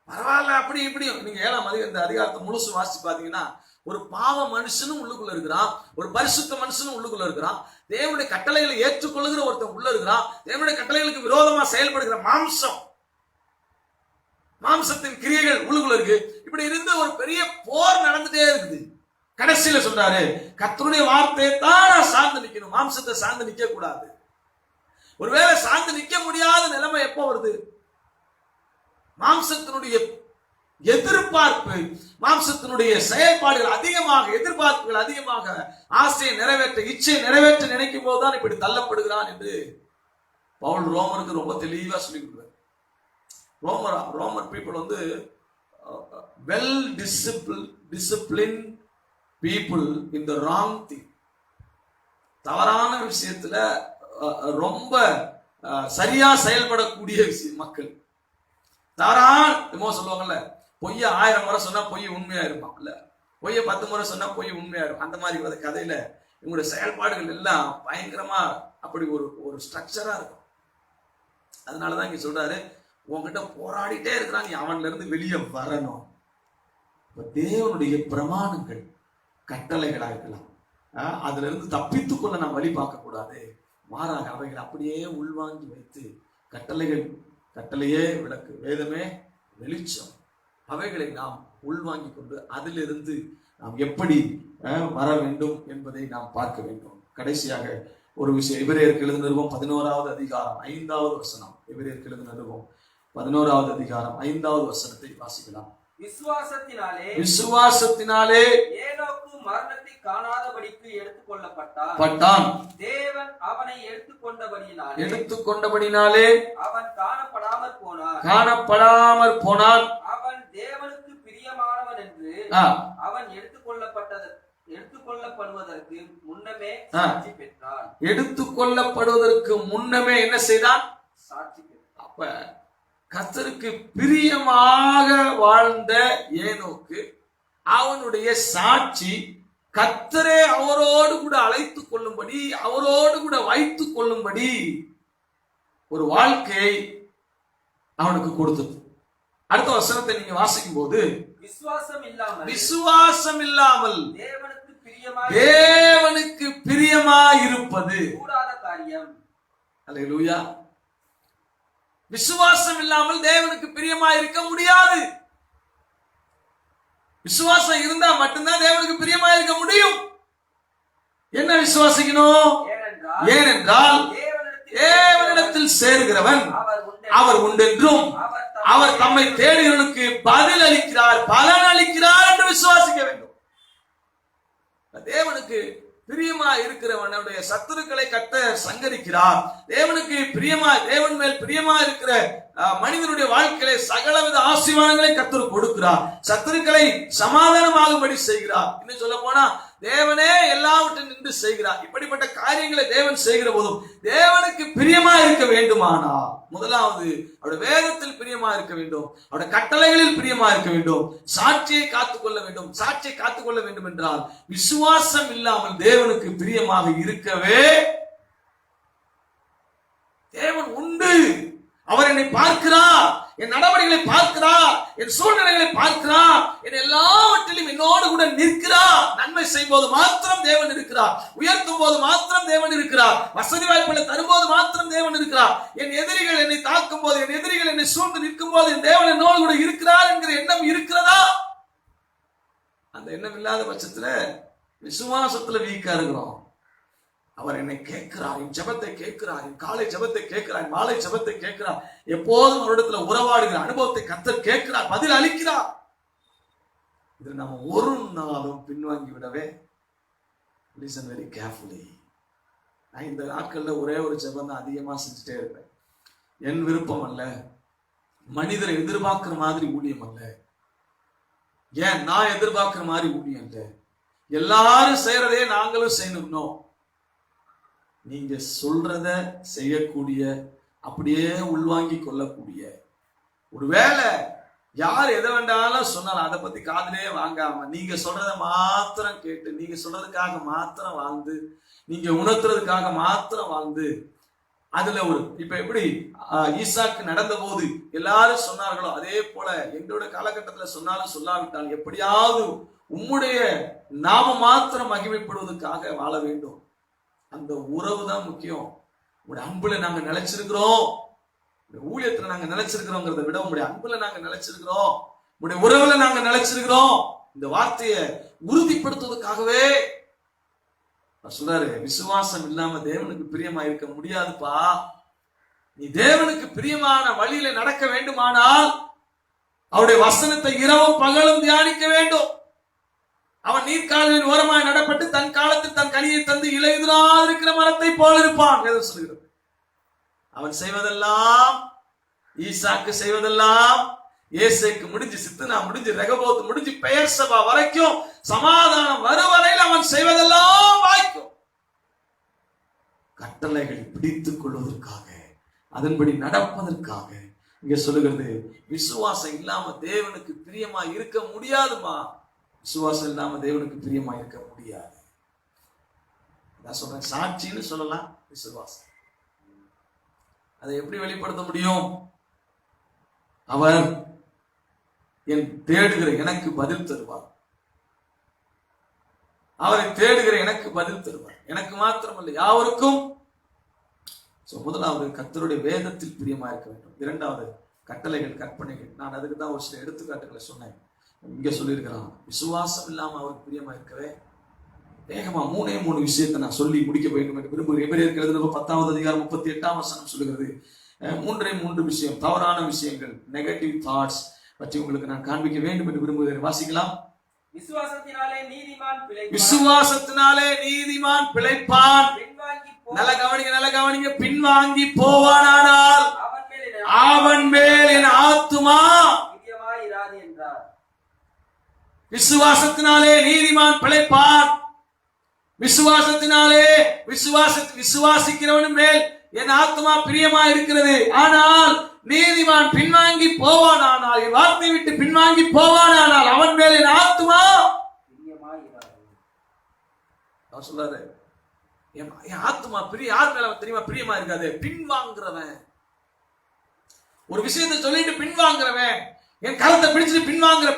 பரவாயில்ல, அப்படி இப்படி. நீங்க 7ஆம் அதிகாரம் இந்த அதிகாரத்தை முழுசு வாசிச்சு பாத்தீங்கன்னா, ஒரு பாவ மனுஷனும் உள்ளுக்குள்ள இருக்கிறான், ஒரு பரிசுத்த மனுஷனும் உள்ளுக்குள்ள இருக்கிறான், தேவனுடைய கட்டளைகளை ஏற்றுக்கொள்ளுகிற ஒருத்தன் உள்ள இருக்கிறான், தேவனுடைய கட்டளைகளுக்கு விரோதமா செயல்படுகிற மாம்சத்தின் கிரியைகள் உள்ளுக்குள்ள இருக்கு. இப்படி இருந்த ஒரு பெரிய போர் நடந்துட்டே இருக்குது. கடைசியில சொல்றாரு, கர்த்தருடைய வார்த்தையை தான் நான் சார்ந்து நிக்கணும், மாம்சத்தை சார்ந்து நிக்க கூடாது. ஒருவேளை சார்ந்து நிக்க முடியாத நிலைமை எப்போ வருது? மாம்சத்தினுடைய எதிர்பார்ப்பு, மாம்சத்தினுடைய செயல்பாடுகள் அதிகமாக, எதிர்பார்ப்புகள் அதிகமாக, ஆசையை நிறைவேற்ற, இச்சையை நிறைவேற்ற நினைக்கும் போதுதான் இப்படி தள்ளப்படுகிறான் என்று பவுல் ரோமருக்கு ரொம்ப தெளிவா சொல்லி கொடுக்கிறார். ரோமர் பீப்புள் வந்து well discipline people in the wrong thing. தவறான விஷயத்துல ரொம்ப சரியா செயல்படக்கூடிய மக்கள். தவறான சொல்லுவாங்கல்ல, பொய்ய 1000 முறை சொன்னா பொய் உண்மையா இருப்பான், இல்ல பொய்ய 10 முறை சொன்னா பொய் உண்மையா இருக்கும். அந்த மாதிரி வர கதையில இவங்களுடைய செயல்பாடுகள் எல்லாம் பயங்கரமா அப்படி ஒரு ஸ்ட்ரக்சரா இருக்கும். அதனாலதான் இங்க சொல்றாரு, உங்ககிட்ட போராடிட்டே இருக்கிறான், நீ அவன்ல இருந்து வெளியே வரணும். தேவனுடைய பிரமாணங்கள், கட்டளைகளா இருக்கலாம், அதுல இருந்து தப்பித்துக் கொள்ள நாம் வழி பார்க்க கூடாது. மாறாக அவைகள் அப்படியே உள்வாங்கி வைத்து, கட்டளையே விளக்கு, வேதமே வெளிச்சம், அவைகளை நாம் உள்வாங்கி கொண்டு அதிலிருந்து நாம் எப்படி வர வேண்டும் என்பதை நாம் பார்க்க வேண்டும். கடைசியாக ஒரு விஷயம், எபிரேயருக்கு எழுதின நிருபம் 11வது அதிகாரம் 5வது வசனம். எபிரேயருக்கு எழுதின நிருபம் 11வது அதிகாரம் 5வது வசனத்தை வாசிக்கலாம். விசுவாசத்தினாலே ஏனோக்கு மரணத்தை காணாதபடிக்கு எடுத்துக்கொள்ளப்பட்டான். தேவன் அவனை எடுத்துக்கொண்டபடியினாலே அவன் காணப்படாமற் போனான். அவன் தேவனுக்கு பிரியமானவன் என்று அவன் எடுத்துக்கொள்ளப்படுவதற்கு முன்னமே சாட்சி பெற்றான். எடுத்துக்கொள்ளப்படுவதற்கு முன்னமே என்ன செய்தான்? சாட்சி பெற்றான். அப்ப கர்த்தருக்கு பிரியமாக வாழ்ந்த ஏனோக்கு, அவனுடைய சாட்சி கர்த்தரே அவரோடு கூட அழைத்துக் கொள்ளும்படி, அவரோடு கூட வைத்துக் கொள்ளும்படி ஒரு வாழ்க்கையை அவனுக்கு கொடுத்தது. அடுத்த வசனத்தை நீங்க வாசிக்கும் போது, விசுவாசம் இல்லாமல் தேவனுக்கு பிரியமாயிருப்பது கூடாத காரியம். அல்லேலூயா. விசுவாசம் இல்லாமல் தேவனுக்கு பிரியமா இருக்க முடியாது. விசுவாசம் இருந்தா மட்டும்தான் தேவனுக்கு பிரியமா இருக்க முடியும். என்ன விசுவாசிக்கணும்? ஏனென்றால் தேவனிடத்தில் சேர்கிறவன் அவர் உண்டென்றும் அவர் தம்மை தேடுகிறவனுக்கு பதில் அளிக்கிறார், பலன் அளிக்கிறார் என்று விசுவாசிக்க வேண்டும். தேவனுக்கு பிரியமா இருக்கிறவனுடைய சத்துருக்களை கர்த்தர் சங்கரிக்கிறார். தேவனுக்கு பிரியமா, தேவன் மேல் பிரியமா இருக்கிற மனிதனுடைய வாழ்க்கையில சகலவித ஆசீர்வாதங்களை கர்த்தர் கொடுக்கிறார். சத்துருக்களை சமாதானமாகும்படி செய்கிறார். இன்னும் சொல்ல போனா தேவனே எல்லாவற்றையும் நின்று செய்கிறார். இப்படிப்பட்ட காரியங்களை தேவன் செய்கிற போதும் தேவனுக்கு பிரியமா இருக்க வேண்டுமானால், முதலாவது அவருடைய வேதத்தில் பிரியமா இருக்க வேண்டும், அவருடைய கட்டளைகளில் பிரியமா இருக்க வேண்டும், சாட்சியை காத்துக்கொள்ள வேண்டும். சாட்சியை காத்துக்கொள்ள வேண்டும் என்றால் விசுவாசம் இல்லாமல் தேவனுக்கு பிரியமாக இருக்கவே, தேவன் உண்டு, அவர் என்னை பார்க்கிறார், என் நடவடிக்கைகளை பார்க்கிறார், என் சூழ்நிலைகளை பார்க்கிறார், என் எல்லாவற்றிலும் என்னோடு கூட நிற்கிறார். நன்மை செய்யும் போது மாத்திரம் தேவன் இருக்கிறார், உயர்த்தும் போது மாத்திரம் தேவன் இருக்கிறார், வசதி வாய்ப்புகளை தரும்போது மாத்திரம் தேவன் இருக்கிறார். என் எதிரிகள் என்னை தாக்கும் போது, என் எதிரிகள் என்னை சூழ்ந்து நிற்கும் போது என் தேவன் என்னோடு கூட இருக்கிறார் என்கிற எண்ணம் இருக்கிறதா? அந்த எண்ணம் இல்லாத பட்சத்துல விசுவாசத்துல வீக்கா இருக்கிறோம். அவர் என்னை கேட்கிறார், என் ஜெபத்தை கேட்கிறார், என் காலை ஜெபத்தை கேட்கிறார், மாலை ஜெபத்தை கேட்கிறார், எப்போதும் அவரிடத்துல உறவாடுகிற அனுபவத்தை கர்த்தர் கேட்கிறார், பதில் அளிக்கிறார். இதில் நம்ம ஒரு நாளும் பின்வாங்கி விடவே, லிசன் வெரி கேர்ஃபுல்லி. நான் இந்த நாட்கள்ல ஒரே ஒரு ஜெபம் தான் அதிகமா செஞ்சுட்டே இருப்பேன். என் விருப்பம் அல்ல, மனிதரை எதிர்பார்க்கிற மாதிரி ஊழியம் அல்ல. ஏன் நான் எதிர்பார்க்கிற மாதிரி ஊழியம் இல்ல. எல்லாரும் செய்யறதே நாங்களும் செய்யணும். நீங்க சொல்றத செய்யக்கூடிய, அப்படியே உள்வாங்கி கொள்ளக்கூடிய, ஒருவேளை யார் எதை வேண்டாலும் சொன்னாலும் அதை பத்தி காதுலே வாங்காம நீங்க சொல்றத மாத்திரம் கேட்டு, நீங்க சொல்றதுக்காக மாத்திரம் வாழ்ந்து, நீங்க உணர்த்துறதுக்காக மாத்திரம் வாழ்ந்து, அதுல ஒரு இப்ப எப்படி ஈசாக்கு நடந்த போது எல்லாரும் சொன்னார்களோ அதே போல எங்களோட காலகட்டத்துல சொன்னாலும் சொல்லாவிட்டால் எப்படியாவது உம்முடைய நாம மாத்திரம் மகிமைப்படுவதற்காக வாழ வேண்டும். அந்த உறவு தான் முக்கியம். உங்களுடைய அன்புல நாங்க நிலைச்சிருக்கிறோம், ஊழியத்துல நாங்க நிலைச்சிருக்கிறோங்கிறத விட உங்களுடைய அன்புல நாங்க நிலைச்சிருக்கிறோம், உங்களுடைய உறவுல நாங்க நிலைச்சிருக்கிறோம். இந்த வார்த்தையை உறுதிப்படுத்துவதற்காகவே சொல்றாரு, விசுவாசம் இல்லாம தேவனுக்கு பிரியமா இருக்க முடியாதுப்பா. நீ தேவனுக்கு பிரியமான வழியில நடக்க வேண்டுமானால் அவருடைய வசனத்தை இரவும் பகலும் தியானிக்க வேண்டும். அவன் நீர்க்கால்களின் ஓரமாய் நடப்பட்டு தன் காலத்தில் தன் கனியை தந்து இலையுதிராது இருக்கிற மரத்தை போல இருப்பான் சொல்கிறது. அவன் செய்வதெல்லாம், ஈசாக்கு செய்வதெல்லாம், ஏசேக்கு முடிஞ்சு, சித்தனா முடிஞ்சு, ரெகபோத் முடிஞ்சு, பெயர் சபா வரைக்கும் சமாதானம் வருவரையில் அவன் செய்வதெல்லாம் வாய்க்கும். கட்டளைகளை பிடித்துக் கொள்வதற்காக, அதன்படி நடப்பதற்காக. இங்க சொல்லுகிறது, விசுவாசம் இல்லாம தேவனுக்கு பிரியமா இருக்க முடியாதுமா. விசுவாசம் இல்லாம தேவனுக்கு பிரியமா இருக்க முடியாது. நான் சொல்றேன், சாட்சின்னு சொல்லலாம் விசுவாசம். அதை எப்படி வெளிப்படுத்த முடியும்? அவர் என் தேடுகிற எனக்கு பதில் தருவார். அவரை தேடுகிற எனக்கு பதில் தருவார். எனக்கு மாத்திரமல்ல, யாவருக்கும். முதலாவது கர்த்தருடைய வேதத்தில் பிரியமா இருக்க வேண்டும். இரண்டாவது கட்டளைகள், கற்பனைகள். நான் அதுக்கு தான் ஒரு சில எடுத்துக்காட்டுகளை சொன்னேன். இங்க சொல்லியிருக்கிறான், விசுவாசம் இல்லாம அவருக்கு பிரியமா இருக்கவே. வேகமா 3 விஷயத்தை நான் சொல்லி முடிக்க வேண்டும் என்று விரும்புகிறேன். எபிரேயர் எழுதின 10வது அதிகாரம் 38ஆம் வசனம் சொல்லுகிறது, 3 விஷயம், தவறான விஷயங்கள், நெகட்டிவ் தாட்ஸ் பற்றி உங்களுக்கு நான் காண்பிக்க வேண்டும் என்று விரும்புகிறேன். வாசிக்கலாம். விசுவாசத்தினாலே நீதிமான் பிழைப்பான். நல்ல கவனிங்க. பின்வாங்கி போவானானால் அவன் மேல் என் ஆத்துமா பிரியமாயிராது என்றார். விசுவாசத்தினாலே நீதிமான் பிழைப்பான். விசுவாசிக்கிறவன் மேல் என் ஆத்மா பிரியமா இருக்கிறது. ஆனால் நீதிமான் பின்வாங்கி போவானானால், என் வார்த்தை விட்டு பின்வாங்கி போவானானால் அவன் மேல் என் ஆத்மா அவர் சொல்றாரு, என் ஆத்மா யார் மேல தெரியுமா பிரியமா இருக்காது? பின்வாங்குறவன். ஒரு விஷயத்தை சொல்லிட்டு பின்வாங்குறவன், என் கரத்தை பிடிச்சிட்டு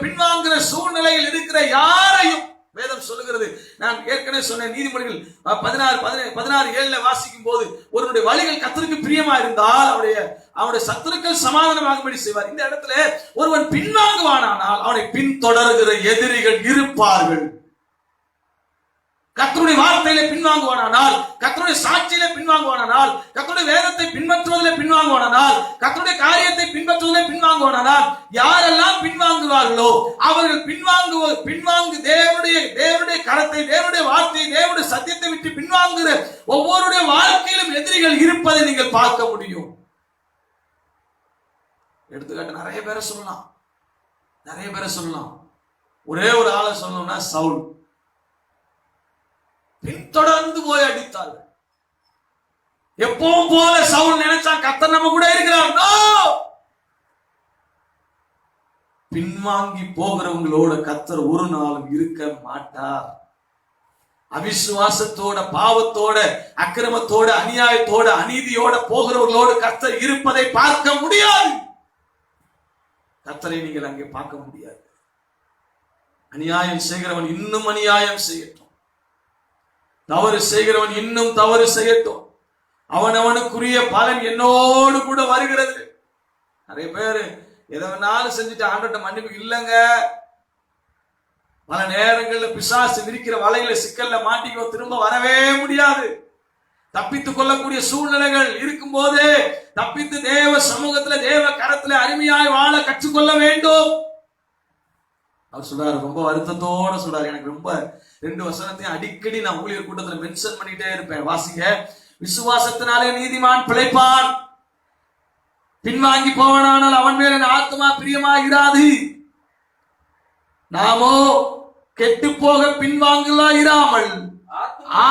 பின்வாங்குற சூழ்நிலையில் இருக்கிற யாரையும் வேதம் சொல்லுகிறது. நான் ஏற்கனவே சொன்ன நீதிமொழிகள் 16:7 வாசிக்கும் போது, ஒருவருடைய வழிகள் கர்த்தருக்கு பிரியமா இருந்தால் அவருடைய சத்துருக்கள் சமாதானமாகும்படி செய்வார். இந்த இடத்துல ஒருவன் பின்வாங்குவானால் அவனை பின்தொடர்கிற எதிரிகள் இருப்பார்கள். கர்த்தருடைய வார்த்தையிலே பின்வாங்குவானால், கர்த்தருடைய சாட்சியிலே பின்வாங்குவானால், கர்த்தருடைய வேதத்தை பின்பற்றுவதிலே பின்வாங்குவானால், கர்த்தருடைய காரியத்தை பின்பற்றுவதிலே பின்வாங்குவானால், யாரெல்லாம் பின்வாங்குவார்களோ அவர்கள் பின்வாங்கு தேவனுடைய கரத்தை, தேவனுடைய வார்த்தையை, தேவனுடைய சத்தியத்தை விட்டு பின்வாங்குகிற ஒவ்வொருடைய வாழ்க்கையிலும் எதிரிகள் இருப்பதை நீங்கள் பார்க்க முடியும். எடுத்துக்காட்டு நிறைய பேரை சொல்லலாம். ஒரே ஒரு ஆளை சொல்லணும்னா சவுல். பின்தொடர்ந்து போய் அடித்தார்கள். எப்பவும் போல சவுல் நினைச்சா கர்த்தர் நம்ம கூட இருக்கிறார். பின்வாங்கி போகிறவங்களோட கர்த்தர் ஒரு நாளும் இருக்க மாட்டார். அவிசுவாசத்தோட, பாவத்தோட, அக்கிரமத்தோட, அநியாயத்தோட, அநீதியோட போகிறவர்களோடு கர்த்தர் இருப்பதை பார்க்க முடியாது. கர்த்தரை நீங்கள் அங்கே பார்க்க முடியாது. அநியாயம் செய்கிறவன் இன்னும் அநியாயம் செய்யட்டும், தவறு செய்கிறவன் இன்னும் தவறு செய்யட்டும், அவனுக்குரிய பலன் என்னோடு கூட வருகிறது. நிறைய பேர் எதை வேணாலும் செஞ்சுட்டு ஆண்டவர்ட்ட மன்னிப்பு இல்லைங்க. பல நேரங்களில் பிசாசு விரிக்கிற வலையில சிக்கல்ல மாட்டிக்கோ, திரும்ப வரவே முடியாது. தப்பித்துக் கொள்ளக்கூடிய சூழ்நிலைகள் இருக்கும் போது தப்பித்து தேவ சமூகத்துல, தேவ கரத்துல அருமையாய் வாழ கற்றுக்கொள்ள வேண்டும். அவர் சொல்றாரு, ரொம்ப வருத்தத்தோட சொல்றாரு. எனக்கு ரொம்ப 2 வசனத்தையும் அடிக்கடி நான் ஊழியர் கூட்டத்துல மென்ஷன் பண்ணிட்டே இருப்பேன். வாசிங்க. விசுவாசத்தினாலே நீதிமான் பிழைப்பான். பின்வாங்கி போவானால் அவன் மேல் என் ஆத்மா பிரியமாயிராது. நாமோ கெட்டு போக பின்வாங்கலா இராமல்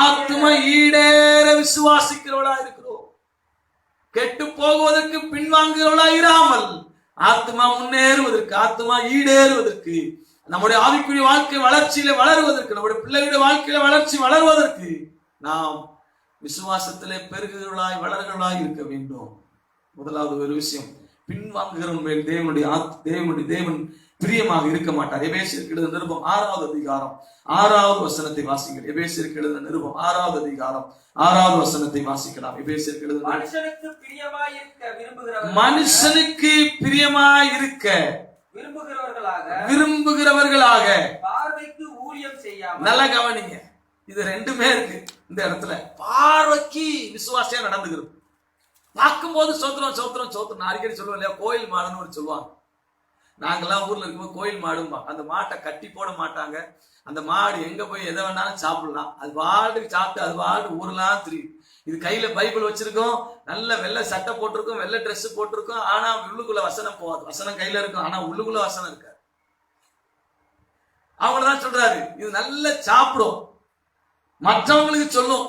ஆத்ம ஈடேற விசுவாசிக்கிறவளா இருக்கிறோம். கெட்டு போகுவதற்கு பின்வாங்குகிறவளா இராமல் ஆத்மா முன்னேறுவதற்கு, ஆத்மா ஈடேறுவதற்கு, நம்முடைய ஆவிக்குரிய வாழ்க்கை வளர்ச்சியில வளருவதற்கு, நம்முடைய பிள்ளைகளுடைய வாழ்க்கையில வளர்ச்சி வளருவதற்கு நாம் விசுவாசத்திலே பெருகுகிறவளாய் வளர்களாய் இருக்க வேண்டும். முதலாவது ஒரு விஷயம், பின்வாங்குகிறவன் மேல் தேவன் பிரியமாக இருக்க மாட்டார். எபேசியருக்கு எழுதின நிருபம் 6வது அதிகாரம் 6வது வசனத்தை வாசிங்கள். எபேசியருக்கு எழுதின நிருபம் 6வது அதிகாரம் 6வது வசனத்தை வாசிக்கலாம். எபேசியருக்கு எழுதின மனுஷனுக்கு பிரியமாயிருக்க விரும்புகிறவர்களாக பார்வைக்கு ஊழியம் செய்யாமல். நல்ல கவனிங்க, இது ரெண்டுமே இருக்கு இந்த இடத்துல. பார்வைக்கு விசுவாசியா நடந்துகிறது. பார்க்கும்போது சோத்திரம் சோத்திரம் சோத்திரம். நான் அடிக்கடி சொல்லுவேன் இல்லையா, கோயில் மாடுன்னு ஒரு சொல்லுவாங்க. நாங்கெல்லாம் ஊர்ல இருக்கும்போது கோயில் மாடும்பா. அந்த மாட்டை கட்டி போட மாட்டாங்க. அந்த மாடு எங்க போய் எதை வேணாலும் சாப்பிடலாம். அது பாட்டுக்கு சாப்பிட்டு அது பாட்டு ஊரெல்லாம் தெரியும். இது கையில பைபிள் வச்சிருக்கோம், நல்ல வெள்ளை சட்டை போட்டிருக்கோம், வெள்ளை ட்ரெஸ் போட்டிருக்கோம். ஆனா உள்ளுக்குள்ள வசனம் போகாது. வசனம் கையில இருக்கும், ஆனா உள்ளுக்குள்ள வசனம் இருக்காது. அவங்கதான் சொல்றாரு, இது நல்ல சாப்பிடும், மற்றவங்களுக்கு சொல்லும்,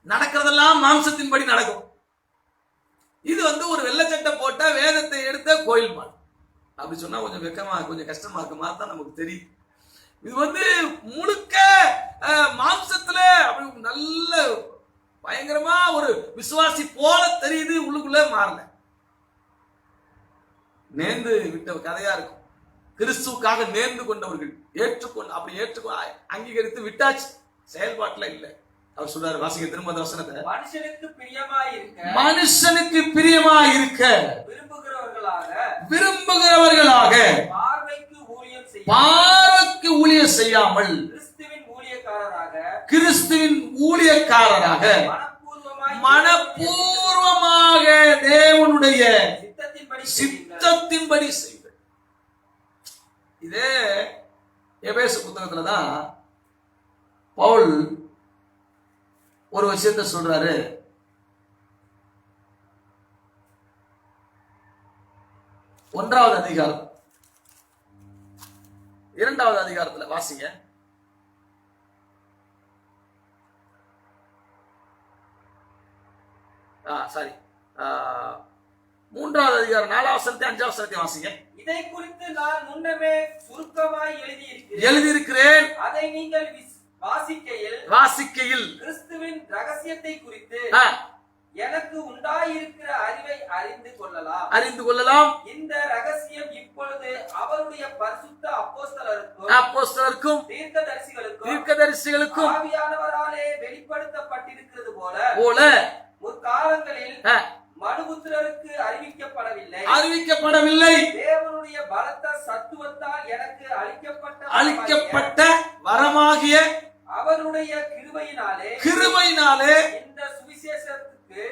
நடக்கிறதெல்லாம் மாம்சத்தின்படி நடக்கும். இது ஒரு வெள்ளை சட்டை போட்ட வேதத்தை எடுத்த கோயில் மாடு. அப்படி சொன்னா கொஞ்சம் வெக்கமா கொஞ்சம் கஷ்டமா இருக்க மாதிரி தான் நமக்கு தெரியும். இது முழுக்க மாம்சத்துல அப்படி நல்ல பயங்கரமா ஒரு விசுவாசி போல தெரியுது, உள்ளுக்குள்ள மாறல. நேர்ந்து விட்ட கதையா இருக்கும். கிறிஸ்துவுக்காக நேர்ந்து கொண்டவர்கள் ஏற்றுக்கொண்டு அங்கீகரித்து விட்டாச்சு, செயல்பாட்டுல இல்லை. அவர் சொல்றாரு, வாசிக்க திரும்ப அந்த வசனத்தை. மனுஷனுக்கு பிரியமாயிருக்க விரும்புகிறவர்களாக பார்வைக்கு ஊழியம் செய்யாமல் கிறிஸ்துவின் ஊழியக்காரராக மனப்பூர்வமாக தேவனுடைய சித்தத்தின்படி செய்வது. இதே எபேசு புத்தகத்துலதான் பவுல் ஒரு விஷயத்தை சொல்றாரு. 1வது அதிகாரம் 2வது அதிகாரத்துல வாசிங்க. சாரி 3வது அதிகாரம் 4வது வசனத்தை 5வது வசனத்தை வாசிங்க. இதை குறித்து நான் முன்னமே சுருக்கமாய் எழுதியிருக்கிறேன். அதை நீங்கள் வாசிக்கையில் கிறிஸ்துவின் ரகசியத்தை குறித்து எனக்கு உண்டாயிருக்கிற அறிவை அறிந்து கொள்ளலாம். இந்த ரகசியம் இப்பொழுது அவருடைய பரிசுத்த அப்போஸ்தலருக்கும் தீர்க்கதரிசிகளுக்கும் ஆவியானவராலே வெளிப்படுத்தப்பட்டிருக்கிறது போல முற்காலங்களில் மனுபுத்திரருக்கு அறிவிக்கப்படவில்லை. தேவனுடைய பலத்த சத்துவத்தால் எனக்கு அளிக்கப்பட்ட வரமாகிய அவருடைய கிருபையினாலே இந்த சுவிசேஷத்துக்கு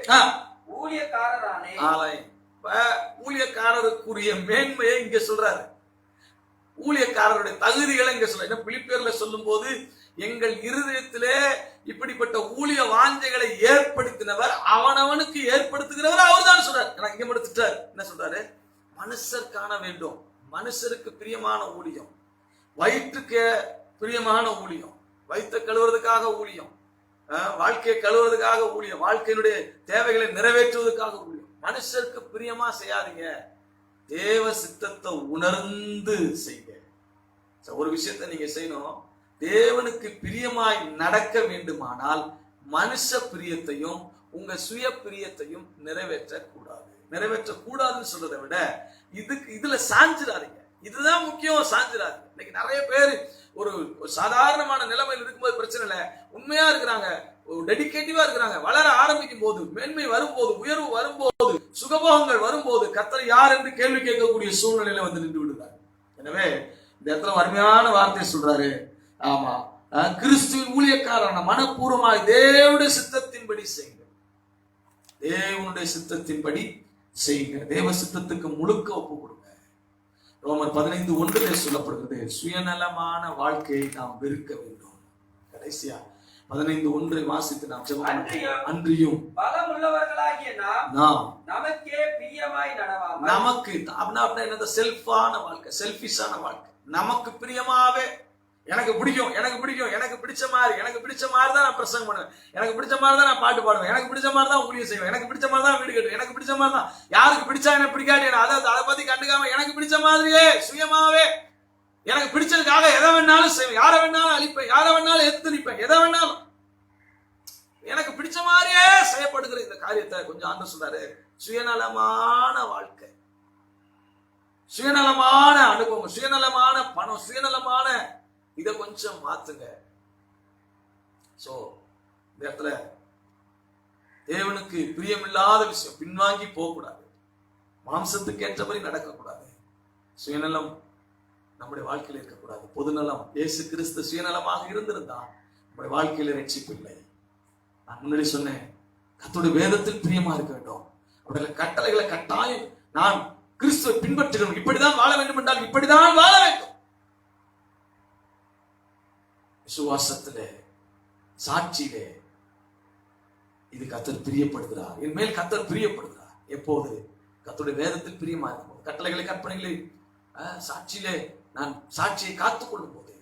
ஊழியக்காரருக்குரிய மேன்மையை இங்க சொல்றாரு. ஊழியக்காரருடைய தகுதிகளை இங்க சொல்ற. பிலிப்பியர்ல சொல்லும் போது, எங்கள் இருதயத்திலே இப்படிப்பட்ட ஊழிய வாஞ்சைகளை ஏற்படுத்தினவர் அவனவனுக்கு ஏற்படுத்துகிறவர் அவர் தான் சொல்றாரு. இங்க முடிச்சுட்டார். என்ன சொல்றாரு? மனுஷர் காண வேண்டும், மனுஷருக்கு பிரியமான ஊழியம், வயிற்றுக்கு பிரியமான ஊழியம், வயிற்றை கழுவுறதுக்காக ஊழியம், வாழ்க்கையை கழுவுறதுக்காக ஊழியம், வாழ்க்கையினுடைய தேவைகளை நிறைவேற்றுவதற்காக ஊழியம். மனுஷருக்கு பிரியமா செய்யாதீங்க, தேவ சித்தத்தை உணர்ந்து செய்ய. ஒரு விஷயத்தை நீங்க செய்யணும், தேவனுக்கு பிரியமாய் நடக்க வேண்டுமானால் மனுஷ பிரியத்தையும் உங்க சுய பிரியத்தையும் நிறைவேற்றக்கூடாதுன்னு சொல்றதை விட இதுல சாஞ்சிடாதீங்க. இதுதான் முக்கியம், சாஞ்சிடாதீங்க. இன்னைக்கு நிறைய பேர் ஒரு சாதாரணமான நிலைமையில் இருக்கும்போது பிரச்சனை இல்லை, உண்மையா இருக்கிறாங்க, டெடிகேட்டிவா இருக்கிறாங்க. வளர ஆரம்பிக்கும் போது, மேன்மை வரும்போது, உயர்வு வரும்போது, சுகபோகங்கள் வரும்போது கர்த்தர் யார் என்று கேள்வி கேட்கக்கூடிய சூழ்நிலையில நின்று விடுறாங்க. எனவே இந்த இடத்துல அருமையான வார்த்தை சொல்றாரு. ஆமா, கிறிஸ்துவின் ஊழியக்காரன மனப்பூர்வமாய் தேவனுடைய சித்தத்தின்படி செய்யுங்க, தேவனுடைய சித்தத்தின்படி செய்யுங்க, தேவ சித்தத்துக்கு முழுக்க ஒப்பு கொடுங்க. ரோமர் 15:1 சொல்லப்படுகிறது, சுயநலமான வாழ்க்கையை நாம் வெறுக்க வேண்டும். கடைசியா 15:1 வாசித்து நாம் ஜெபம் அன்றியும் அன்றியும் பலமுள்ளவர்களாகிய நாம் நமக்கே பிரியமாய் நடவாமல் நமக்கு அப்படின்னா என்னது? செல்ஃபான வாழ்க்கை, செல்ஃபிஷான வாழ்க்கை. நமக்கு பிரியமாவே எனக்கு பிடிக்கும், எனக்கு பிடிக்கும், எனக்கு பிடிச்ச மாதிரி தான் நான் பிரசங்கம் பண்ணுவேன், எனக்கு பிடிச்ச மாதிரி தான் நான் பாட்டு பாடுவேன், எனக்கு பிடிச்ச மாதிரி தான் ஊழியம் செய்வேன், எனக்கு பிடிச்ச மாதிரி தான் வீடு கட்டுவேன், எனக்கு பிடிச்ச மாதிரி தான். யாருக்கு பிடிச்சா எனக்கு பிடிக்காது, அதை பத்தி கண்டுக்காம எனக்கு பிடிச்ச மாதிரியே சுயமாவே எனக்கு பிடிச்சதுக்காக எதை வேணாலும் செய்வேன், யாரை வேணாலும் அழிப்பேன், யாரை வேணாலும் எதிர்த்து நிற்பேன், எதை வேணாலும் எனக்கு பிடிச்ச மாதிரியே செய்யப்படுகிற இந்த காரியத்தை கொஞ்சம் ஆண்டு சொல்றாரு. சுயநலமான வாழ்க்கை, சுயநலமான அனுபவம், சுயநலமான பணம், சுயநலமான இதை கொஞ்சம் மாத்துங்க. சோ இந்த இடத்துல தேவனுக்கு பிரியமில்லாத விஷயம் பின்வாங்கி போகக்கூடாது, மாம்சத்துக்கு ஏற்றபடி நடக்கக்கூடாது, சுயநலம் நம்முடைய வாழ்க்கையில் இருக்கக்கூடாது. பொதுநலம், இயேசு கிறிஸ்து சுயநலமாக இருந்திருந்தா நம்முடைய வாழ்க்கையில ரட்சிப்பு இல்லை. நான் முன்னாடி சொன்னேன், கர்த்தருடைய வேதத்தில் பிரியமா இருக்க வேண்டும், அவருடைய கட்டளைகளை கட்டாயம் நான் கிறிஸ்துவை பின்பற்றுகிறோம், இப்படிதான் வாழ வேண்டும் என்றால் இப்படிதான் வாழ வேண்டும். விசுவாசத்திலே, சாட்சியிலே இது கர்த்தர் பிரியப்படுகிறார், என் மேல் கர்த்தர் பிரியப்படுகிறார். எப்போது? கர்த்தருடைய வேதத்தில் பிரியமா இருக்கும் போது, கட்டளைகளை கற்பனைகளை சாட்சியிலே நான் சாட்சியை காத்துக் கொள்ளும் போது.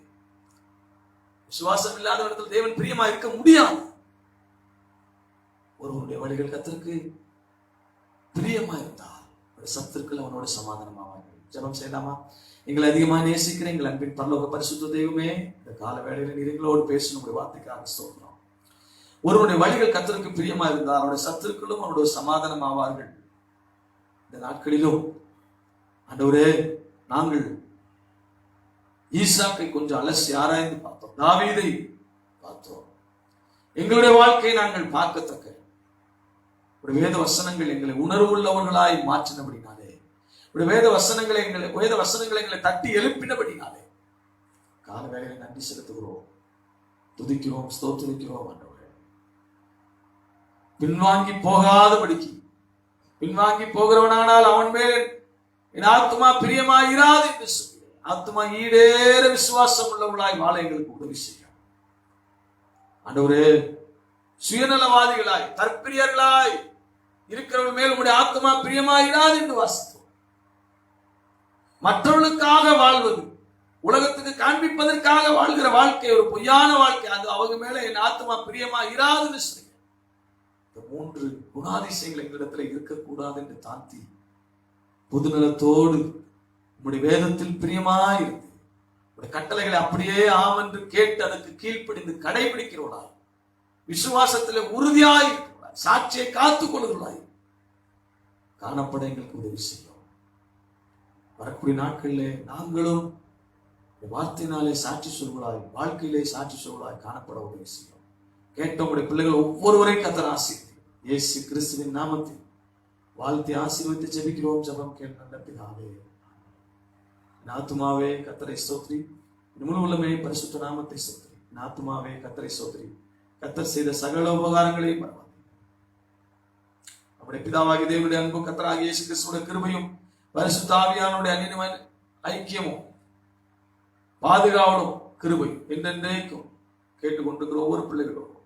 விசுவாசம் இல்லாத இடத்தில் தேவன் பிரியமா இருக்க முடியாது. ஒருவருடைய வழிகள் கர்த்தருக்கு பிரியமா இருந்தால் சத்துருக்கள் அவனோட சமாதானமாவார்கள். ஜெபம் செய்யலாமா? எங்களை அதிகமாக நேசிக்கிற எங்கள் அன்பின் பரலோக பரிசுத்த தெய்வமே, இந்த கால வேளையில நீர் எங்களோடு பேசணும் வார்த்தைக்காக ஸ்தோத்திரம். ஒருவனுடைய வழிகள் கர்த்தருக்கு பிரியமா இருந்தால் அவனுடைய சத்துருக்களும் அவனோட சமாதானம் ஆவார்கள். இந்த நாட்களிலும் ஆண்டவரே, நாங்கள் ஈசாக்கை கொஞ்சம் அலசி ஆராய்ந்து பார்த்தோம், தாவீதை பார்த்தோம். எங்களுடைய வாழ்க்கையை நாங்கள் பார்க்கத்தக்க ஒரு வேத வசனங்கள் எங்களை உணர்வுள்ளவர்களாய் மாற்றினபடினாலே, ஒரு வேத வசனங்களை எங்களை தட்டி எழுப்பினபடினாலே கால வேளையில நன்றி செலுத்துகிறோம், துதிக்கிறோம், ஸ்தோத்திரிக்கிறோம். ஆண்டவரே, பின்வாங்கி போகாதபடிக்கு, பின்வாங்கி போகிறவனானால் அவன் மேல் என் ஆத்துமா பிரியமாயிராது என்று சொல்லி ஆத்துமா ஈடேற விசுவாசம் உள்ளவர்களாய் வாழ எங்களுக்கு உதவி செய்யும். ஆண்டவரே, சுயநலவாதிகளாய் தற்பிரியர்களாய் இருக்கிறவர்கள் மேல் உங்களுடைய ஆத்துமா பிரியமாயிராது என்று வாசித்தோம். மற்றவர்களுக்காக வாழ்வது, உலகத்துக்கு காண்பிப்பதற்காக வாழ்கிற வாழ்க்கை ஒரு பொய்யான வாழ்க்கை, அது அவங்க மேல என் ஆத்துமா பிரியமாயிராதுன்னு சொல்லி இந்த 3 குணாதிசயங்கள் எங்களிடத்துல இருக்கக்கூடாது என்று தாழ்த்தி பொதுநலத்தோடு உங்களுடைய வேதத்தில் பிரியமாயிருந்து உங்களுடைய கட்டளைகளை அப்படியே ஆம் என்று கேட்டு அதற்கு கீழ்ப்படிந்து கடைபிடிக்கிறவர்களாய், விசுவாசத்தில் உறுதியாய் இருக்கிறாய், சாட்சியை காத்துக் கொள்கிறாய் காணப்பட எங்களுக்கு உதவி செய்யும். வரக்கூடிய நாட்களிலே நாங்களும் வார்த்தையினாலே சாட்சி சொல்கிறாய், வாழ்க்கையிலே சாட்சி சொல்கிறாய் காணப்பட உதவி செய்யும். கேட்ட உங்களுடைய பிள்ளைகள் ஒவ்வொருவரையும் கர்த்தர் ஆசீர்வதி, இயேசு கிறிஸ்துவின் நாமத்தில் வாழ்த்தி ஆசீர்வதித்து ஜெபிக்கிறோம். ஜெபம் கேள் நல்ல பிதாவே. ஆத்துமாவே கர்த்தரை ஸ்தோத்திரி, முழு உள்ளமே பரிசுத்த நாமத்தை ஸ்தோத்திரி. ஆத்துமாவே கர்த்தரை ஸ்தோத்திரி, கர்த்தர் செய்த சகல உபகாரங்களையும் பரவாயில்லை. நம்முடைய பிதாவாகிய தேவனுடைய அன்பும் கர்த்தராகிய இயேசு கிறிஸ்துவின் கிருபையும் பரிசுத்த ஆவியானவருடைய அந்நியமான ஐக்கியமும் பாதுகாவலும் கிருபையும் என்றென்றைக்கும் கேட்டுக்கொண்டிருக்கிற ஒவ்வொரு பிள்ளைகளோடும்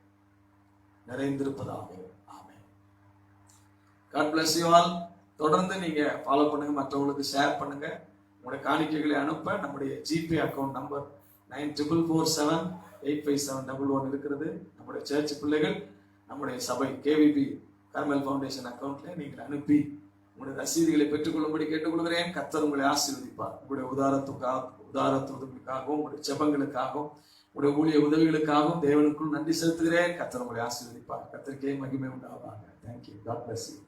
நிறைந்திருப்பதாக. ஆமென். God bless you all. தொடர்ந்து நீங்க ஃபாலோ பண்ணுங்க, மற்றவங்களுக்கு ஷேர் பண்ணுங்க. உங்களுடைய காணிக்கைகளை அனுப்ப நம்முடைய ஜிபே அக்கௌண்ட் நம்பர் 9447857111 இருக்கிறது. நம்முடைய சர்ச் பிள்ளைகள் நம்முடைய சபை KVB கர்மல் ஃபவுண்டேஷன் அக்கௌண்ட்ல நீங்கள் அனுப்பி உங்களுடைய ரசீதுகளை பெற்றுக்கொள்ளும்படி கேட்டுக்கொள்கிறேன். கர்த்தர் உங்களை ஆசீர்வதிப்பார். உங்களுடைய உதாரத்துக்காகவும் உங்களுடைய ஜெபங்களுக்காகவும் உங்களுடைய ஊழிய உதவிகளுக்காகவும் தேவனுக்குள் நன்றி செலுத்துகிறேன். கர்த்தர் உங்களை ஆசீர்வதிப்பார். கர்த்தருக்கே மகிமை உண்டாவதாக. தேங்க்யூ. God bless you.